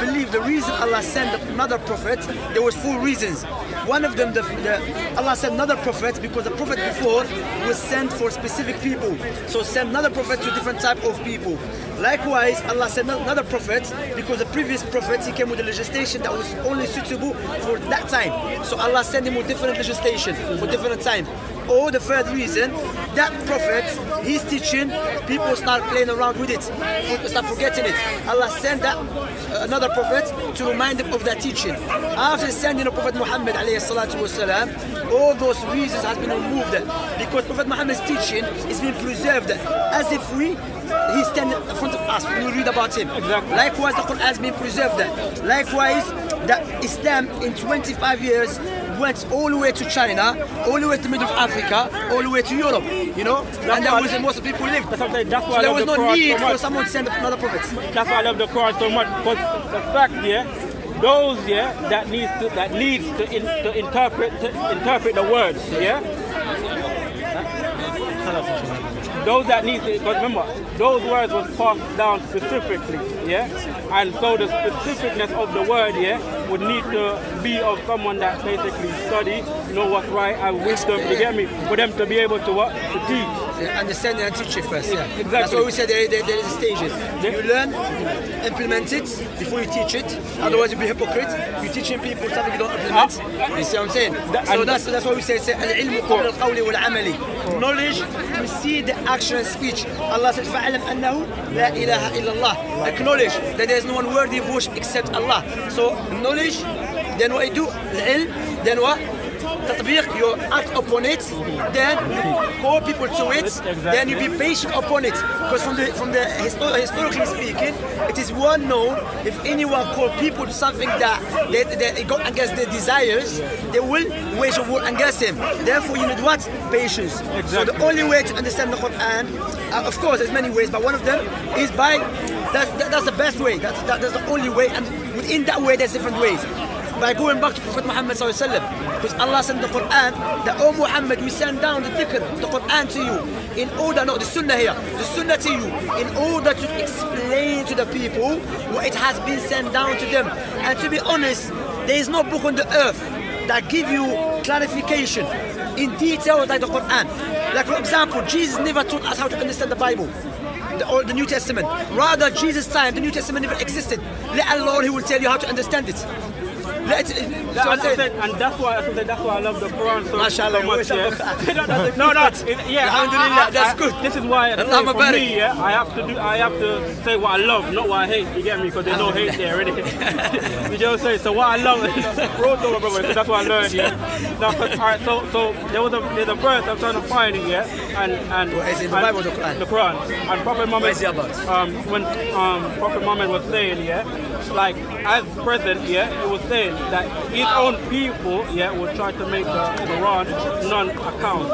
believe the reason Allah sent another prophet, there was 4 reasons. One of them, Allah sent another prophet because the prophet before was sent for specific people. So send another prophet to different type of people. Likewise, Allah sent another prophet because the previous prophet, he came with a legislation that was only suitable for that time. So Allah sent him with different legislation for different time. Or the third reason, that prophet, he's teaching, people start playing around with it, start forgetting it. Allah sent that another prophet to remind them of that teaching. After sending the Prophet Muhammad والسلام, all those reasons has been removed because Prophet Muhammad's teaching is being preserved as if he's standing in front of us when we read about him. Exactly. Likewise, the Quran has been preserved. Likewise, that Islam in 25 years went all the way to China, all the way to the middle of Africa, all the way to Europe, you know, and that was where most of the people lived. That's why so there was no need for someone to send another prophet. That's why I love the Quran so much, because the fact, those that needs to interpret the words, those that need to, because remember, those words was passed down specifically, and so the specificness of the word, would need to be of someone that basically study, know what's right, and wisdom, you get me, for them to be able to what? To teach. Understand and teach it first, Exactly. That's why we said there is stages. You learn, implement it before you teach it, otherwise you'll be hypocrite. You're teaching people something you don't implement. You see what I'm saying? So that's why we say al-ilmu qabla al-qawli wal-amali. Knowledge precedes the action and speech. Allah said, فَعَلَمْ أَنَّهُ لَا إِلَهَ إِلَّا اللَّهِ. Acknowledge that there is no one worthy of worship except Allah. So knowledge, then what you do, al-ilm, then what? Tatbiq, you act upon it, then you call people to it, then you be patient upon it. Because from the historically speaking, it is well known if anyone call people to something that they go against their desires, they will wage a war against him. Therefore, you need what? Patience. Exactly. So the only way to understand the Quran, of course, there's many ways, but one of them is by that's the best way. That's the only way, and within that way, there's different ways. By going back to Prophet Muhammad ﷺ, because Allah sent the Quran, that O Muhammad, we send down the dhikr, the Quran to you, in order, the sunnah here, the sunnah to you, in order to explain to the people what it has been sent down to them. And to be honest, there is no book on the earth that give you clarification in detail like the Quran. Like for example, Jesus never taught us how to understand the Bible. Or the New Testament. Rather, Jesus' time, the New Testament never existed. Let alone he will tell you how to understand it. And that's why I love the Quran so much. Alhamdulillah, that's good. This is why for me, I have to say what I love, not what I hate. You get me? Because there's no hate there already. You just say so what I love. So that's what I learned. Alright, so there's a verse I'm trying to find it. And what is it, the Bible or the Quran? The Quran. And Prophet Muhammad, when Prophet Muhammad was saying, like as present, he was saying that his own people, would try to make the Quran non-account.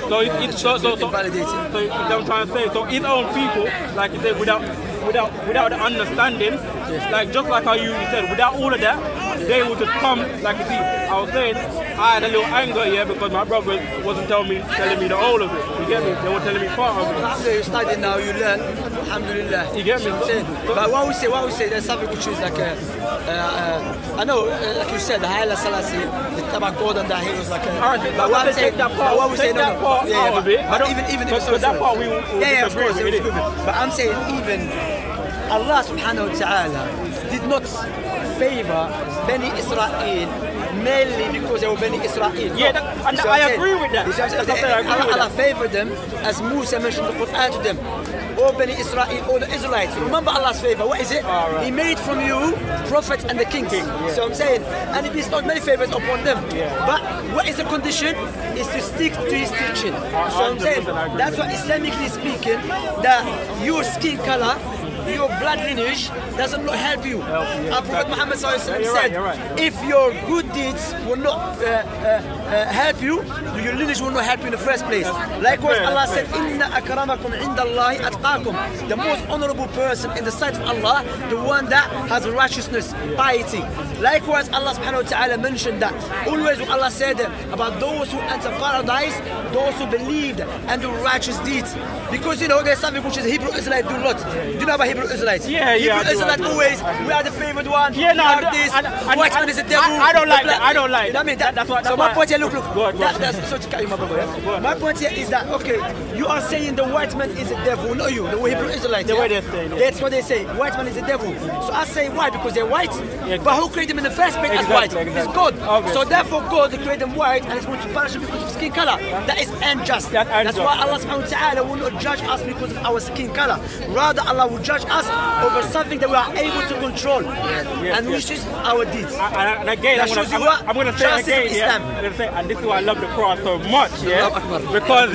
So it's invalidated. So I'm trying to say, so his own people, like you said, without the understanding, like just like how you said, without all of that, they would just come, like you see, I was saying, I had a little anger here because my brother wasn't telling me the whole of it. You get me? They were telling me part of it. After you study now, you learn. Alhamdulillah. You get me? But what we say, there's something which is like I know, like you said, the Haile Selassie, the Tabak Gordon, that he was like but what I'm saying, but what we say, but even if that part we will disagree with it. But I'm saying even Allah subhanahu wa ta'ala did not favor Bani Israel mainly because they were Bani Israel. I agree with that. Allah favored them as Musa mentioned the Quran to them. Or Bani Israel, or the Israelites. Remember Allah's favor. What is it? Right. He made from you prophets and the kings. So I'm saying, and He bestowed many favors upon them. But what is the condition? Is to stick to His teaching. So I'm saying, that's why Islamically speaking, that your skin color, your blood lineage doesn't help you. Prophet Muhammad said, if your good deeds will not help you, your lineage will not help you in the first place. Likewise, Allah said, "Inna akramakum indallahi atqakum." The most honorable person in the sight of Allah, the one that has righteousness, piety. Likewise, Allah subhanahu wa ta'ala mentioned that always when Allah said about those who enter paradise, those who believed and do righteous deeds. Because there's something which is Hebrew Israelites do not. Do you know about Hebrew Hebrew Israelites. Yeah, Hebrew Israelites always, we are the favored one. Yeah, no, white man is the devil. I don't like that. I don't like that. I mean, that's what. So my point here, look. That's so to cut you, my brother. My point here is that okay, you are saying the white man is the devil, not you. The Hebrew Israelites. The way they say. That's what they say. White man is the devil. So I say why? Because they're white. But who created them in the first place as white? It's God. Okay. So therefore God created them white and is going to punish them because of skin color. That is unjust. That's why Allah subhanahu wa ta'ala will not judge us because of our skin color. Rather Allah will judge us over something that we are able to control. And which is our deeds. And again, I'm going to say again, I'm going to say, and this is why I love the Quran so much, because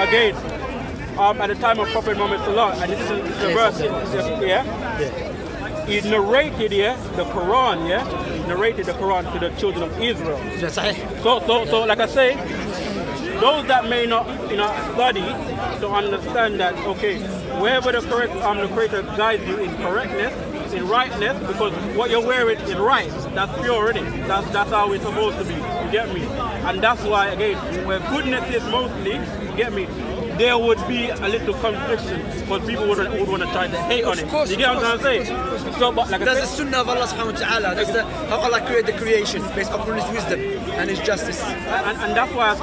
again, at the time of Prophet Muhammad sallallahu, and this is the verse, he narrated the Quran, he narrated the Quran to the children of Israel. So like I say, those that may not study to understand that okay, wherever the Creator guides you in correctness, in rightness, because what you're wearing is right. That's pure, isn't it? That's how it's supposed to be. You get me? And that's why again, where goodness is mostly, you get me, there would be a little confliction because people would want to try to hate on it. You get what I'm saying? So, but like that's the sunnah of Allah subhanahu wa ta'ala. That's how Allah created the creation based upon His wisdom and His justice. And that's why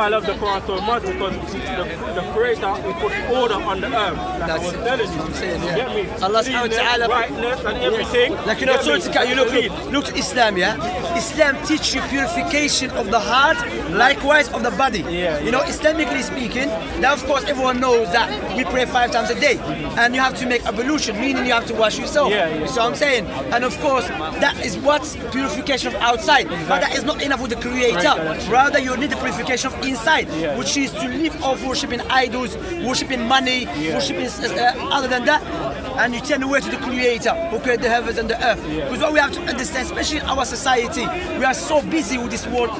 I love the Quran so much, because the Creator He put order on the earth. That's what I was telling you. You get me? Allah subhanahu wa ta'ala, rightness and everything. Like look to Islam, Islam teach you purification of the heart, likewise of the body. Islamically speaking. Now, of course, everyone knows that we pray 5 times a day, and you have to make ablution, meaning you have to wash yourself. You see what I'm saying? And of course, that is what's purification of outside, but that is not enough with the Creator. Rather, you need the purification of inside, which is to leave off worshipping idols, worshipping money, worshipping other than that, and you turn away to the Creator who created the heavens and the earth. Because what we have to understand, especially in our society, we are so busy with this world,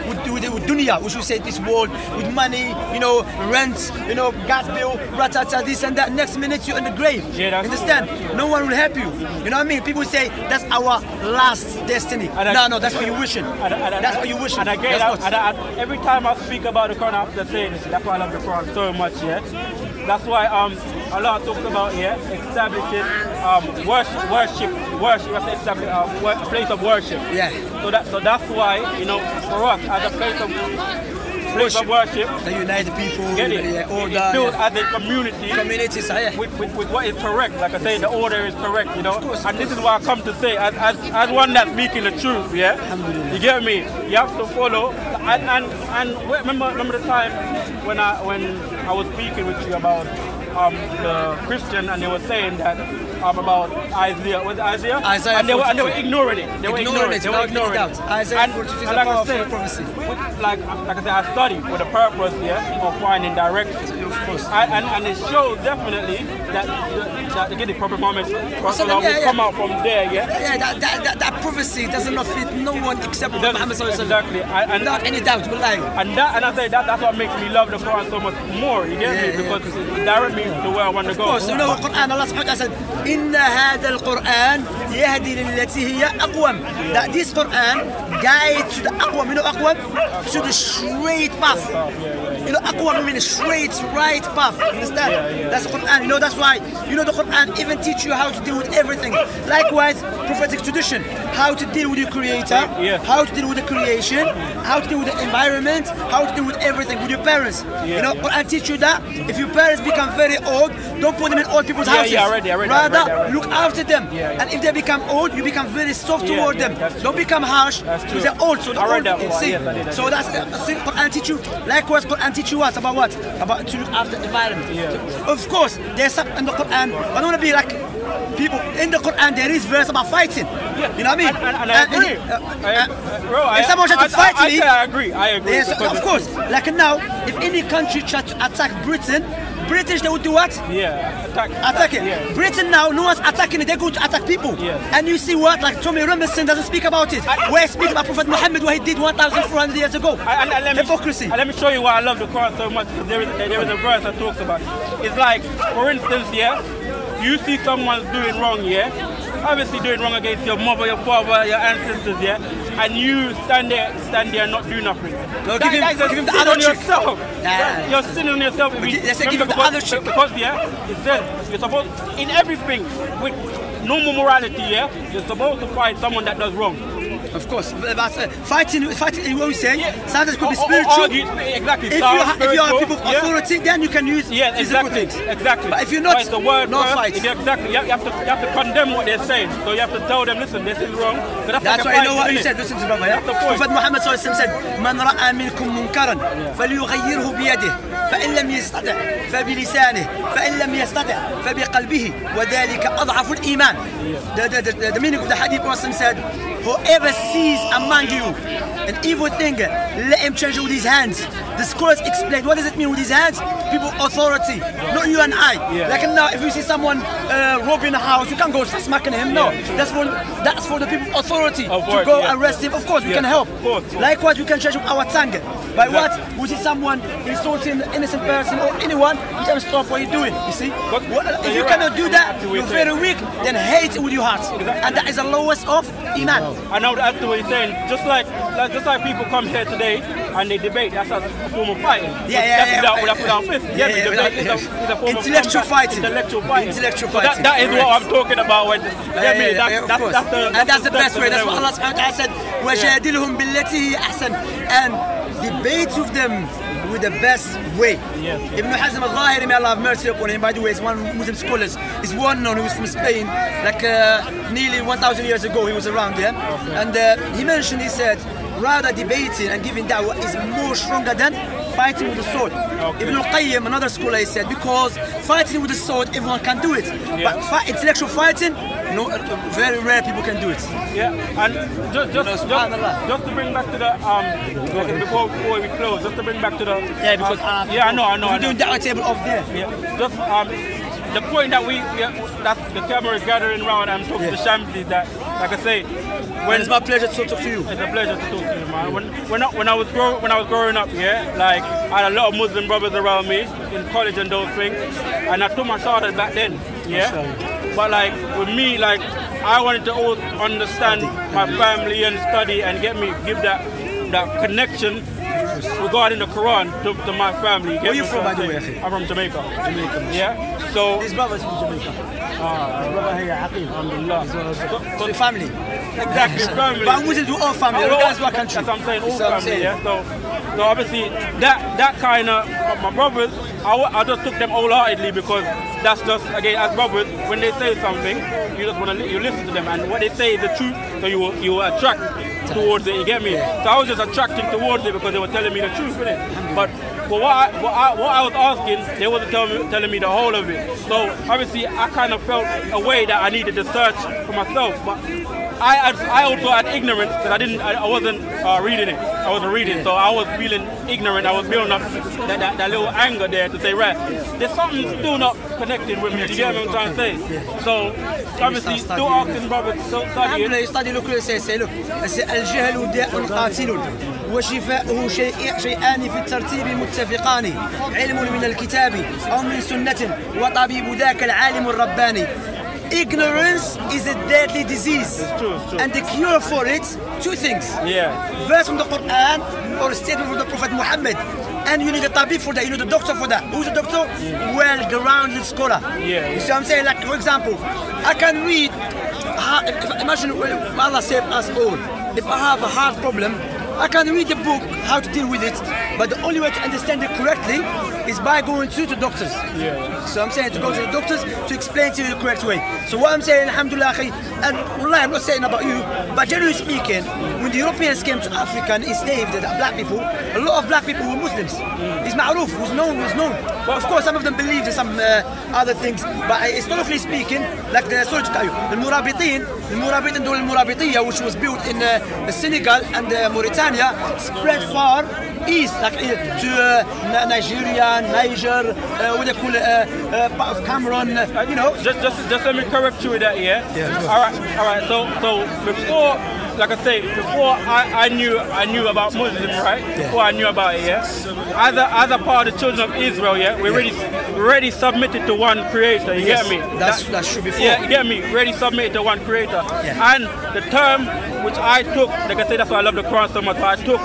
with dunya, which we say this world, with money, rent, gas bill, ratata, this and that. Next minute you're in the grave. Understand? No one will help you. You know what I mean? People say that's our last destiny. No, that's what you're wishing. That's what you're wishing. And again, every time I speak about the Quran, I have to say this. That's why I love the Quran so much. That's why Allah talks about establishing worship. You have to establish a place of worship. So that's why for us as a place of worship, they unite the people. It's built as a community. With what is correct. Like I say, the order is correct. And this is what I come to say as one that's speaking the truth. You get me? You have to follow. And remember the time when I was speaking with you about the Christian, and they were saying that about Isaiah. Was it Isaiah? Isaiah, and they were ignoring it. They were ignoring it. Isaiah 42 is a powerful prophecy. Like I said, I studied for the purpose of finding direction. Of course. And it shows definitely that again the Prophet Muhammad will come out from there. That prophecy does not fit no one except Prophet Muhammad. Exactly. Without any doubt, and I say that's what makes me love the Quran so much more. You get me? Because it directs me to where I want to go. Of course, the Quran, Allah subhanahu wa ta'ala said, إِنَّ هَذَا الْقُرْآنِ يَهْدِي لِلَّتِي هِيَ أَقْوَمُ. That this Quran guides to the aqwam, aqwam, to the straight path. Aqwam means straight, right path. Understand? That's the Quran. That's why, the Quran even teach you how to deal with everything. Likewise, prophetic tradition, how to deal with your Creator, how to deal with the creation, how to deal with the environment, how to deal with everything, with your parents. Quran teach you that if your parents become very old, don't put them in old people's houses. Rather, look after them. And if they become old, you become very soft toward them. Don't become harsh because they're old. So so that's Quran teach you. Likewise, Quran teach you what? About what? About to look after the environment. Of course, there's some in the Quran. I don't want to be like people in the Quran. There is verse about fighting. You know what I mean? And I agree. If someone tries to fight me, I agree. Yes, of course. Like now, if any country tries to attack Britain, British, they would do what? Attack it. Britain now, no one's attacking it, they're going to attack people. And you see what? Like Tommy Robinson doesn't speak about it. We're speaking about Prophet Muhammad, what he did 1,400 years ago. Hypocrisy. Let me show you why I love the Quran so much. There is a verse that talks about it. It's like, for instance, you see someone's doing wrong, obviously doing wrong against your mother, your father, your ancestors, and you stand there and not do nothing. No, give him the other trick. Yourself. Nah. You're sinning on yourself. Let's say give him the other trick. Because it says you're supposed, in everything, with normal morality, you're supposed to fight someone that does wrong. Of course, but fighting, what we say, sometimes could be Or spiritual. Exactly. If you are people of authority, then you can use physical things. Exactly. But if you're not, it's the word no fight. Exactly. You have to condemn what they're saying. So you have to tell them, listen, this is wrong. So that's why you know what you said. Listen to brother. Yeah? Prophet Muhammad sallallahu alaihi wasallam said, "Man ra'a minkum munkaran, falyughayyirhu biyadihi, فإن لم يستطع فبلسانه, فإن لم يستطع فبقلبه, وذلك أضعف الإيمان." The meaning of the hadith Muslim said, whoever sees among you an evil thing, let him change it with his hands. The scholars explained what does it mean with his hands? People authority, not you and I. Like now, if you see someone robbing a house, you can't go smacking him. No, that's for the people of authority to go arrest him. Of course, we can help. Likewise, we can change with our tongue. By what? We see someone insulting an innocent person or anyone, you can stop what you're doing. You see? If you cannot do that, you're very weak. Then hate with your heart, and that is the lowest of iman. I know that's what you're saying. Just like people come here today and they debate. That's a form of fighting. Without fists. Intellectual fighting. Intellectual fighting. That is what I'm talking about. When that's the best way. That's what Allah subhanahu wa ta'ala said. وَجَادِلْهُمْ بِالَّتِي أَحْسَنَ. And debate with them with the best way. Ibn Hazm al-Zahiri, may Allah have mercy upon him, by the way, is one Muslim scholars. He's one known, he was from Spain, like nearly 1,000 years ago he was around here. And he mentioned, he said, rather debating and giving da'wah is more stronger than fighting with the sword. Ibn al-Qayyim, another scholar, he said, because fighting with the sword, everyone can do it. But intellectual fighting, no, very rare people can do it. And just to bring back to the before we close, just to bring back to the because I know. We're doing da'wah table up there. Just the point that that the camera is gathering around and talking to Shamsi, that, like I say, it's my pleasure to talk to you. It's a pleasure to talk to you, man. When I was growing up, like I had a lot of Muslim brothers around me in college and those things, and I took my shahada back then, But like with me, like I wanted to always understand my family and study and give that connection regarding the Quran to my family. Where are you from, by the way? I'm from Jamaica. Yeah? So his brother's from Jamaica. His brother here, aqim. Alhamdulillah. So family. Exactly, family. But Muslims do all family, regardless of what country. That's what I'm saying, all family, So obviously, that kind of, my brothers, I just took them wholeheartedly because that's just, again, as brothers, when they say something, you just want to listen to them, and what they say is the truth, so you will attract towards it, you get me? So I was just attracting towards it because they were telling me the truth, innit? But what I was asking, they wasn't telling me the whole of it. So obviously, I kind of felt a way that I needed to search for myself. But I also had ignorance because I wasn't reading it. I wasn't reading, so I was feeling ignorant. I was building up that little anger there to say, right, there's something still not connected with me. Do you get what I'm trying to say? So obviously, still asking brothers, still studying. Study, look, say, look, الجهل داء قاتل وشفاؤه شيئان في الترتيب متفقان، علم من الكتاب أو من سنة وطبيب ذاك العالم الرباني. Ignorance is a deadly disease. It's true. And the cure for it, two things. Verse from the Quran or a statement from the Prophet Muhammad. And you need a tabib for that, you need a doctor for that. Who's a doctor? Well-grounded scholar. You see what I'm saying? Like, for example, I can read, imagine Allah save us all. If I have a heart problem, I can read the book, how to deal with it, but the only way to understand it correctly is by going to the doctors. So I'm saying to go to the doctors to explain to you the correct way. So what I'm saying, alhamdulillah, and wallahi, I'm not saying about you, but generally speaking, when the Europeans came to Africa and enslaved the black people, a lot of black people were Muslims. It's ma'ruf, was known. But of course, some of them believed in some other things, but historically speaking, like the the Murabitin dul Murabitiyya, which was built in Senegal and Mauritania, spread far east, like to Nigeria, Niger, what they call part of Cameroon, you know. Just let me correct you with that, All right. So before, like I say, before I knew about Muslims, right? Before I knew about it, as a part of the children of Israel, we ready submitted to one creator, you get me? That's true before. Yeah, you get me? Ready submitted to one creator. Yeah. And the term which I took, like I say, that's why I love the Quran so much, but I took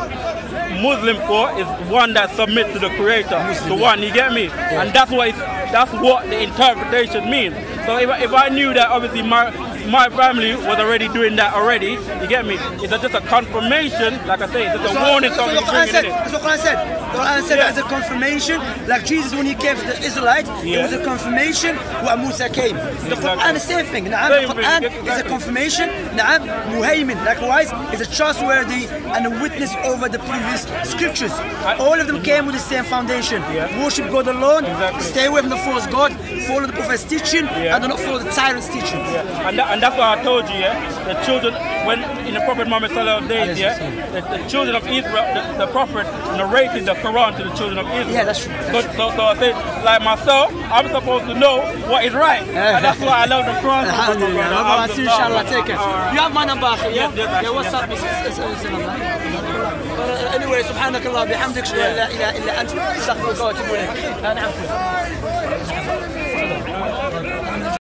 Muslim for is one that submits to the creator, the one, you get me? Yeah. And that's what the interpretation means. So if I knew that obviously my family was already doing that already, you get me? It's just a confirmation, like I say, it's just a warning. That's what Quran said. That's what Quran said. The Quran said that as a confirmation, like Jesus when he came to the Israelites, it was a confirmation when Musa came. The Quran is the same thing. The Quran is a confirmation. Muhaymin, likewise, is a trustworthy and a witness over the previous scriptures. All of them came with the same foundation. Worship God alone, stay away from the false God, follow the Prophet's teaching, and do not follow the tyrant's teaching. And that's why I told you, the children, when in the Prophet Muhammad sallallahu alaihi wasallam, the children of Israel, the Prophet narrated the Quran to the children of Israel. Yeah, that's true. So I said, like myself, I'm supposed to know what is right. And that's why I love the Quran. Inshallah, take it. You have my number, yeah? Yeah, what's up? Anyway, سبحانك اللهم وبحمدك اشهد ان لا اله الا انت استغفرك واتوب اليك.